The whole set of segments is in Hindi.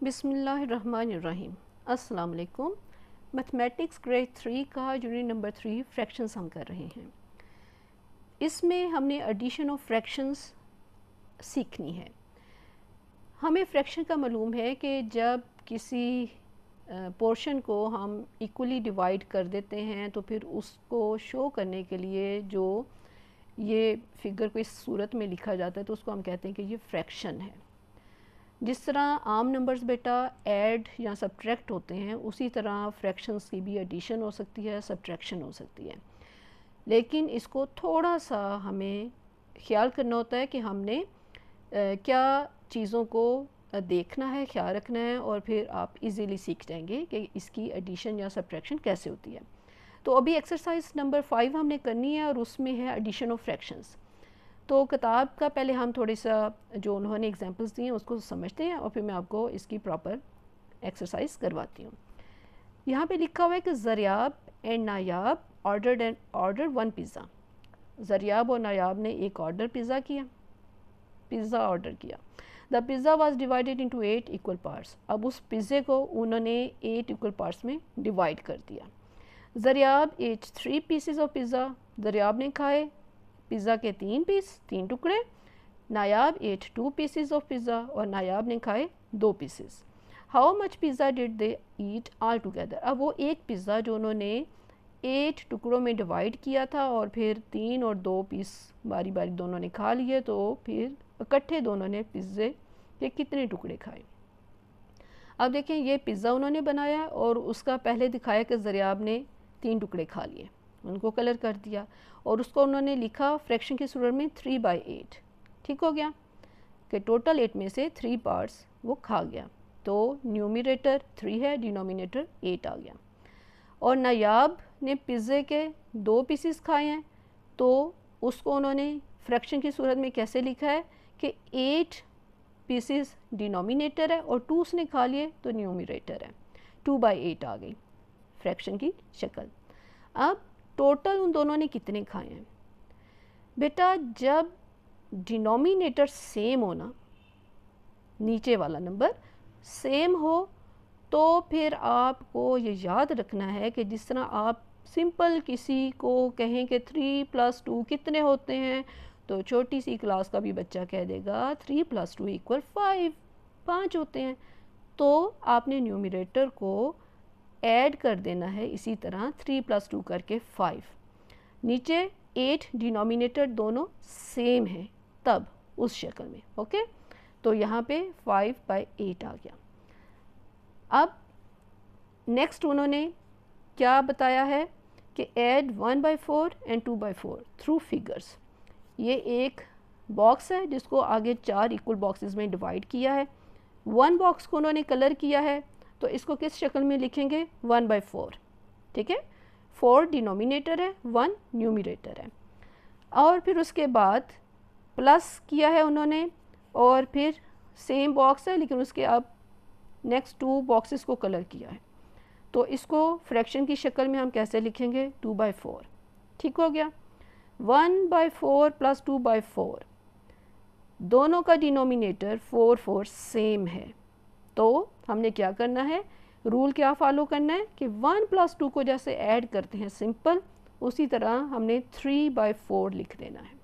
बिस्मिल्लाहिर्रहमानिर्रहीम। अस्सलाम वालेकुम। मैथमेटिक्स ग्रेड 3 का यूनिट नंबर 3 फ्रैक्शंस हम कर रहे हैं। इसमें हमने एडिशन ऑफ फ्रैक्शंस सीखनी है। हमें फ्रैक्शन का मालूम है कि जब किसी पोर्शन को हम इक्वली डिवाइड कर देते हैं तो फिर उसको शो करने के लिए जो ये फिगर को इस सूरत में लिखा जाता है तो उसको हम कहते हैं कि ये फ्रैक्शन है। जिस तरह आम नंबर्स बेटा ऐड या सब्ट्रैक्ट होते हैं, उसी तरह फ्रैक्शंस की भी एडिशन हो सकती है, सब्ट्रैक्शन हो सकती है। लेकिन इसको थोड़ा सा हमें ख्याल करना होता है कि हमने क्या चीज़ों को देखना है, ख्याल रखना है, और फिर आप इजीली सीख जाएंगे कि इसकी एडिशन या सब्ट्रैक्शन कैसे होती है। तो अभी एक्सरसाइज नंबर 5 हमने करनी है और उसमें है एडिशन ऑफ फ्रैक्शंस। तो किताब का पहले हम थोड़ी सा जो उन्होंने एग्जांपल्स दिए हैं उसको समझते हैं और फिर मैं आपको इसकी प्रॉपर एक्सरसाइज करवाती हूँ। यहाँ पे लिखा हुआ है कि Zariyab and Nayab order one pizza. Zariyab और नायाब ने एक पिज़्ज़ा ऑर्डर किया। The pizza was divided into 8 equal parts. अब उस पिज़्ज़े को उन्होंने 8 इक्वल पार्ट्स में डिवाइड कर दिया। Zaryab eight 3 pieces of pizza. Zaryab ने खाए पिज़्ज़ा के 3 टुकड़े। नायाब एट 2 पीसेस ऑफ पिज़्ज़ा और नायाब ने खाए 2 pieces. How much pizza did they eat all together. अब वो एक पिज़्ज़ा जो उन्होंने 8 टुकड़ों में डिवाइड किया था और फिर 3 और 2 पीस बारी बारी दोनों ने खा लिए, तो फिर इकट्ठे दोनों ने पिज़्ज़े के कितने टुकड़े खाए। अब देखें, ये पिज़्ज़ा उन्होंने बनाया और उसका पहले दिखाया कि ज़रियाब ने 3 टुकड़े खा लिए, उनको कलर कर दिया और उसको उन्होंने लिखा फ्रैक्शन की सूरत में 3/8। ठीक हो गया कि टोटल 8 में से 3 पार्ट्स वो खा गया, तो न्यूमरेटर 3 है, डिनोमिनेटर 8 आ गया। और नायाब ने पिज़्ज़े के 2 पीसेस खाए हैं, तो उसको उन्होंने फ्रैक्शन की सूरत में कैसे लिखा है कि 8 पीसेस डिनोमिनेटर है और 2 उसने खा लिए तो न्यूमरेटर है, 2/8 आ गई फ्रैक्शन की शक्ल। अब टोटल उन दोनों ने कितने खाए हैं बेटा? जब डिनोमिनेटर सेम हो ना, नीचे वाला नंबर सेम हो, तो फिर आपको ये याद रखना है कि जिस तरह आप सिंपल किसी को कहें कि 3 + 2 कितने होते हैं, तो छोटी सी क्लास का भी बच्चा कह देगा 3 + 2 = 5 होते हैं। तो आपने न्यूमरेटर को ऐड कर देना है इसी तरह 3 + 2 करके 5। नीचे 8 डिनोमिनेटर दोनों सेम हैं तब उस शक्ल में। ओके, तो यहाँ पे 5/8 आ गया। अब नेक्स्ट उन्होंने क्या बताया है कि ऐड 1/4 एंड 2/4 थ्रू फिगर्स। ये एक बॉक्स है जिसको आगे 4 इक्वल बॉक्सेस में डिवाइड किया है। 1 बॉक्स को उन्होंने कलर किया है, तो इसको किस शक्ल में लिखेंगे? 1/4। ठीक है, 4 डिनोमिनेटर है, 1 न्यूमरेटर है। और फिर उसके बाद प्लस किया है उन्होंने, और फिर सेम बॉक्स है लेकिन उसके अब नेक्स्ट 2 बॉक्सेस को कलर किया है, तो इसको फ्रैक्शन की शक्ल में हम कैसे लिखेंगे? 2/4। ठीक हो गया। 1/4 + 2/4 दोनों का डिनोमिनेटर 4 सेम है, तो हमने क्या करना है? रूल क्या फॉलो करना है कि 1 + 2 को जैसे ऐड करते हैं सिंपल, उसी तरह हमने 3/4 लिख देना है।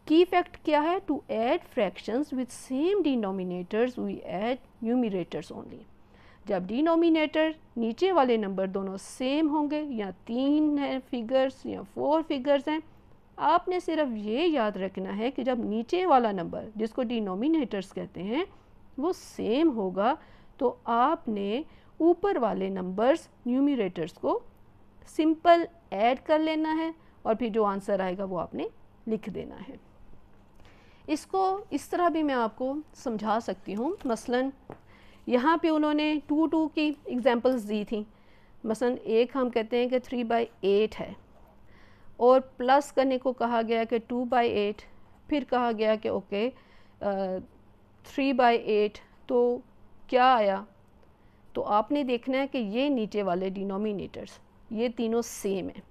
की फैक्ट क्या है? To add fractions with same denominators we add numerators only. जब डिनोमिनेटर नीचे वाले नंबर दोनों सेम होंगे, या 3 है फिगर्स या 4 फिगर्स हैं, आपने सिर्फ ये याद रखना है कि जब नीचे वाला नंबर जिसको डिनोमिनेटर्स कहते हैं वो सेम होगा, तो आपने ऊपर वाले नंबर्स न्यूमरेटर्स को सिंपल ऐड कर लेना है और फिर जो आंसर आएगा वो आपने लिख देना है। इसको इस तरह भी मैं आपको समझा सकती हूँ। मसलन यहाँ पे उन्होंने 2 की एग्जांपल्स दी थी। मसलन एक हम कहते हैं कि 3/8 है और प्लस करने को कहा गया कि 2/8, फिर कहा गया कि ओके 3/8, तो क्या आया? तो आपने देखना है कि ये नीचे वाले डिनोमिनेटर्स ये तीनों सेम हैं,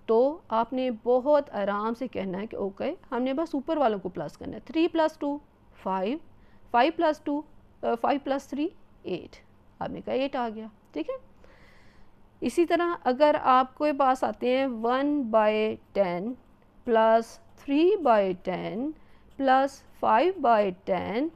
तो आपने बहुत आराम से कहना है कि ओके हमने बस ऊपर वालों को प्लस करना है। 3 + 2 5, 5 + 2 5 + 3 8, आपने कहा 8 आ गया, ठीक है। इसी तरह अगर आपके पास आते हैं 1/10 प्लस 3/10 प्लस 5/10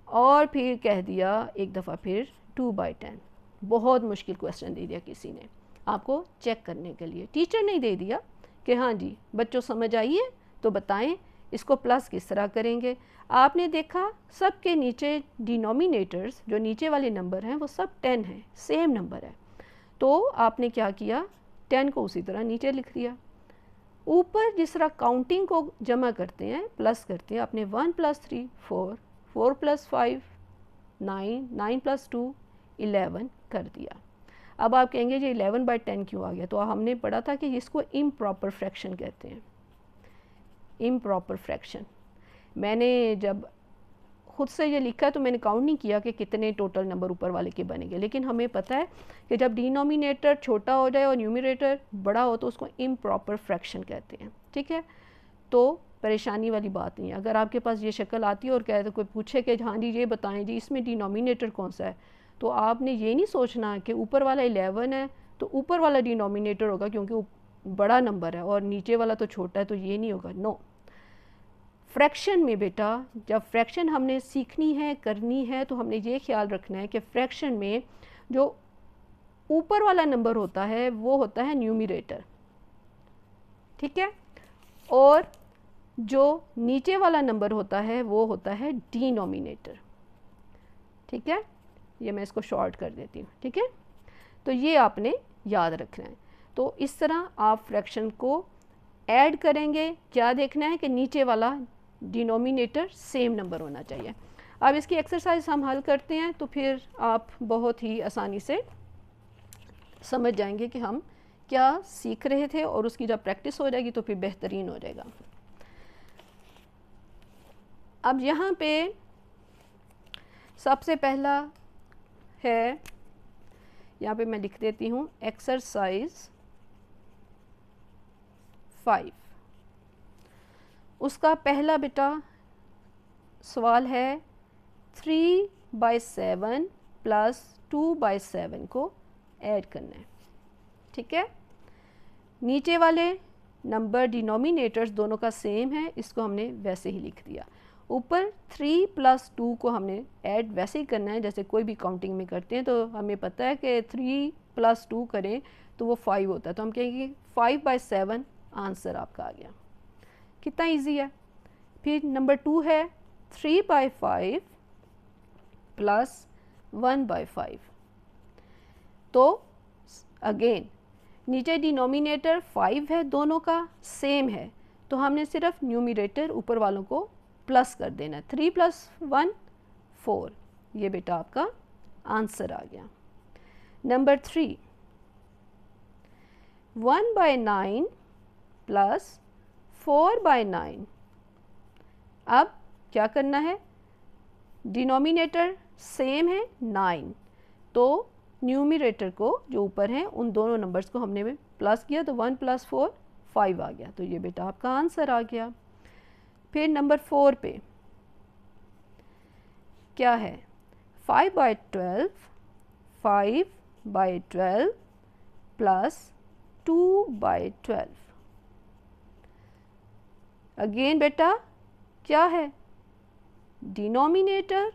और फिर कह दिया एक दफ़ा फिर 2/10, बहुत मुश्किल क्वेश्चन दे दिया किसी ने आपको चेक करने के लिए, टीचर ने दे दिया कि हाँ जी बच्चों समझ आइए तो बताएं इसको प्लस किस तरह करेंगे। आपने देखा सबके नीचे डिनोमिनेटर्स जो नीचे वाले नंबर हैं वो सब 10 हैं, सेम नंबर है, तो आपने क्या किया 10 को उसी तरह नीचे लिख दिया। ऊपर जिस तरह काउंटिंग को जमा करते हैं प्लस करते हैं, आपने 1 + 3 4, 4 + 5 9, 9 + 2 11 कर दिया। अब आप कहेंगे जी 11/10 क्यों आ गया, तो हमने पढ़ा था कि इसको इम्प्रॉपर फ्रैक्शन कहते हैं, इम्प्रॉपर फ्रैक्शन। मैंने जब खुद से ये लिखा तो मैंने काउंट नहीं किया कि कितने टोटल नंबर ऊपर वाले के बनेंगे, लेकिन हमें पता है कि जब डिनोमिनेटर छोटा हो जाए और न्यूमरेटर बड़ा हो तो उसको इम्प्रॉपर फ्रैक्शन कहते हैं, ठीक है। तो परेशानी वाली बात नहीं है, अगर आपके पास ये शक्ल आती है और कहे तो कोई पूछे कि हाँ जी ये बताएं जी इसमें डिनोमिनेटर कौन सा है, तो आपने ये नहीं सोचना कि ऊपर वाला 11 है तो ऊपर वाला डिनोमिनेटर होगा क्योंकि बड़ा नंबर है और नीचे वाला तो छोटा है, तो ये नहीं होगा। नो, फ्रैक्शन में बेटा जब फ्रैक्शन हमने सीखनी है करनी है तो हमने ये ख्याल रखना है कि फ्रैक्शन में जो ऊपर वाला नंबर होता है वो होता है न्यूमरेटर, ठीक है, और जो नीचे वाला नंबर होता है वो होता है डिनोमिनेटर, ठीक है। ये मैं इसको शॉर्ट कर देती हूँ, ठीक है। तो ये आपने याद रखना है। तो इस तरह आप फ्रैक्शन को ऐड करेंगे, क्या देखना है कि नीचे वाला डिनोमिनेटर सेम नंबर होना चाहिए। अब इसकी एक्सरसाइज हम हल करते हैं तो फिर आप बहुत ही आसानी से समझ जाएंगे कि हम क्या सीख रहे थे, और उसकी जब प्रैक्टिस हो जाएगी तो फिर बेहतरीन हो जाएगा। अब यहाँ पे सबसे पहला है, यहाँ पे मैं लिख देती हूँ एक्सरसाइज 5। उसका पहला बेटा सवाल है 3/7 प्लस 2/7 को ऐड करना है, ठीक है। नीचे वाले नंबर डिनोमिनेटर्स दोनों का सेम है, इसको हमने वैसे ही लिख दिया। ऊपर 3 + 2 को हमने ऐड वैसे ही करना है जैसे कोई भी काउंटिंग में करते हैं, तो हमें पता है कि 3 + 2 करें तो वो 5 होता है, तो हम कहेंगे 5/7 आंसर आपका आ गया। कितना इजी है। फिर नंबर 2 है 3/5 प्लस 1/5, तो अगेन नीचे डिनोमिनेटर 5 है, दोनों का सेम है, तो हमने सिर्फ न्यूमरेटर ऊपर वालों को प्लस कर देना। 3 + 1 4, ये बेटा आपका आंसर आ गया। Number 3 1/9 plus 4/9। अब क्या करना है, डिनोमिनेटर सेम है 9, तो न्यूमरेटर को जो ऊपर है उन दोनों नंबर्स को हमने प्लस किया तो 1 + 4 5 आ गया, तो ये बेटा आपका आंसर आ गया। फिर नंबर 4 पे क्या है 5/12 5/12 प्लस 2/12। अगेन बेटा क्या है, डिनोमिनेटर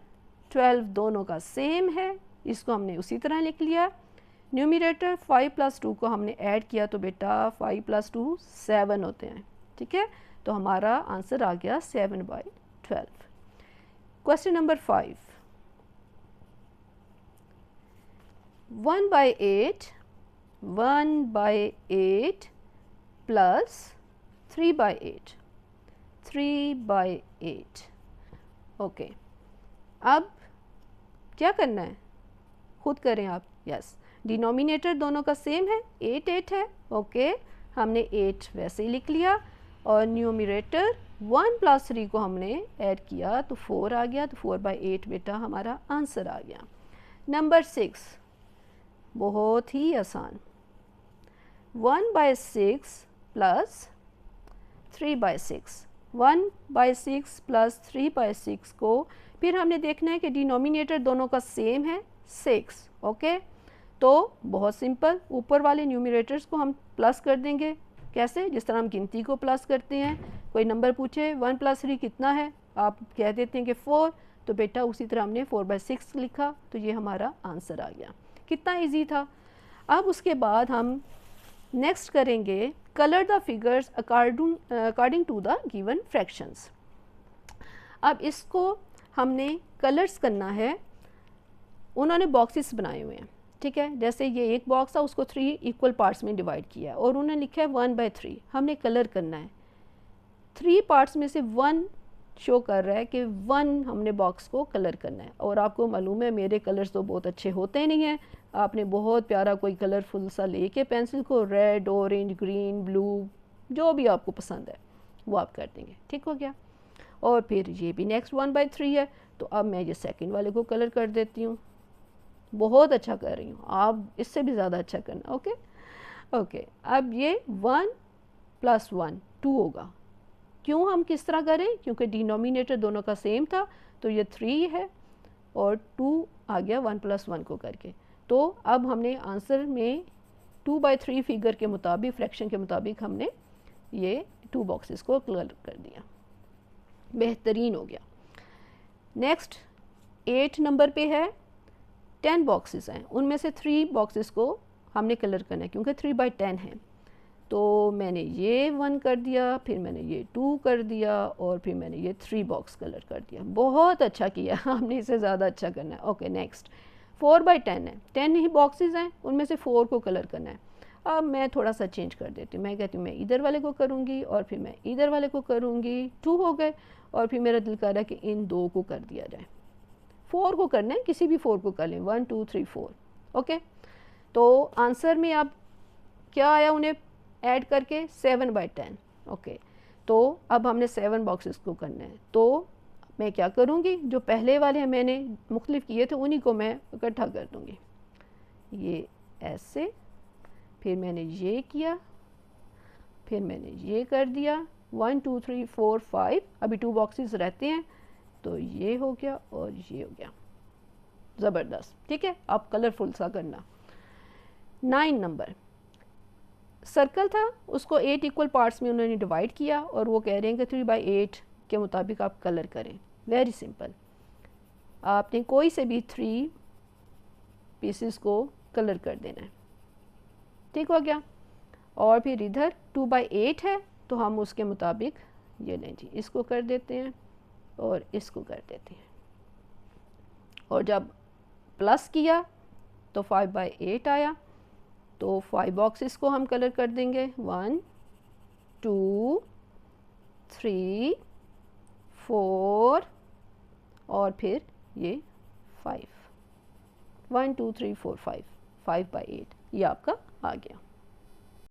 12 दोनों का सेम है, इसको हमने उसी तरह लिख लिया। न्यूमरेटर 5 + 2 को हमने ऐड किया तो बेटा 5 + 2 7 होते हैं, ठीक है, तो हमारा आंसर आ गया 7/12। Question number 5 1/8 1/8 plus 3/8 3/8। ओके, अब क्या करना है खुद करें आप। यस, डिनोमिनेटर दोनों का सेम है, 8 8 है, ओके, हमने 8 वैसे ही लिख लिया, और न्यूमरेटर 1 + 3 को हमने ऐड किया तो 4 आ गया, तो 4/8 बेटा हमारा आंसर आ गया। नंबर 6 बहुत ही आसान, 1/6 प्लस 3/6 1/6 प्लस 3/6 को फिर हमने देखना है कि डिनोमिनेटर दोनों का सेम है 6, ओके। तो बहुत सिंपल, ऊपर वाले न्यूमरेटर्स को हम प्लस कर देंगे। कैसे? जिस तरह हम गिनती को प्लस करते हैं। कोई नंबर पूछे 1 + 3 कितना है, आप कह देते हैं कि 4, तो बेटा उसी तरह हमने 4/6 लिखा, तो ये हमारा आंसर आ गया। कितना इजी था। अब उसके बाद हम नेक्स्ट करेंगे colour the figures according to the given fractions. अब इसको हमने कलर्स करना है। उन्होंने बॉक्सेस बनाए हुए हैं, ठीक है। जैसे ये एक बॉक्स है, उसको 3 इक्वल पार्ट्स में डिवाइड किया है और उन्होंने लिखा है 1/3। हमने कलर करना है। 3 पार्ट्स में से 1 शो कर रहा है कि 1 हमने बॉक्स को कलर करना है। और आपको मालूम है मेरे कलर्स तो बहुत अच्छे होते नहीं हैं। आपने बहुत प्यारा कोई कलरफुल सा लेके पेंसिल को, रेड, ऑरेंज, ग्रीन, ब्लू, जो भी आपको पसंद है वो आप कर देंगे, ठीक हो गया। और फिर ये भी नेक्स्ट 1/3 है, तो अब मैं ये सेकंड वाले को कलर कर देती हूँ। बहुत अच्छा कर रही हूँ, आप इससे भी ज़्यादा अच्छा करना, ओके ओके। अब ये 1 + 1 2 होगा। क्यों हम किस तरह करें? क्योंकि डिनोमिनेटर दोनों का सेम था, तो ये 3 है और 2 आ गया 1 + 1 को करके। तो अब हमने आंसर में 2/3 फिगर के मुताबिक, फ्रैक्शन के मुताबिक हमने ये 2 बॉक्सेस को कलर कर दिया। बेहतरीन हो गया। नेक्स्ट 8 नंबर पे है 10 बॉक्सेस हैं, उनमें से 3 बॉक्सेस को हमने कलर करना है क्योंकि 3/10 है। तो मैंने ये 1 कर दिया, फिर मैंने ये 2 कर दिया और फिर मैंने ये 3 बॉक्स कलर कर दिया। बहुत अच्छा किया, हमने इससे ज़्यादा अच्छा करना है। ओके नेक्स्ट 4/10 है, 10 ही बॉक्सेस हैं, उनमें से 4 को कलर करना है। अब मैं थोड़ा सा चेंज कर देती हूँ, मैं कहती हूँ मैं इधर वाले को करूँगी और फिर मैं इधर वाले को करूँगी। 2 हो गए और फिर मेरा दिल कर रहा है कि इन 2 को कर दिया जाए। 4 को करना है, किसी भी 4 को कर लें, 1 2 3 4, ओके। तो आंसर में अब क्या आया उन्हें ऐड करके 7/10, ओके। तो अब हमने 7 बॉक्सेस को करना है। तो मैं क्या करूँगी, जो पहले वाले हैं मैंने मुख्तलिफ किए थे उन्हीं को मैं इकट्ठा कर दूँगी। ये ऐसे, फिर मैंने ये किया, फिर मैंने ये कर दिया। 1 2 3 4 5, अभी 2 बॉक्सेस रहते हैं, तो ये हो गया और ये हो गया। ज़बरदस्त, ठीक है। अब कलरफुल सा करना। 9 नंबर सर्कल था, उसको 8 इक्वल पार्ट्स में उन्होंने डिवाइड किया और वो कह रहे हैं कि 3/8 के मुताबिक आप कलर करें। वेरी सिंपल, आपने कोई से भी 3 पीसेस को कलर कर देना है, ठीक हो गया। और फिर इधर 2/8 है, तो हम उसके मुताबिक ये लें जी, इसको कर देते हैं और इसको कर देते हैं। और जब प्लस किया तो 5/8 आया, तो 5 बॉक्सेस को हम कलर कर देंगे। 1 2 3 4 और फिर ये 5। 1 2 3 4 5, 5/8 ये आपका आ गया।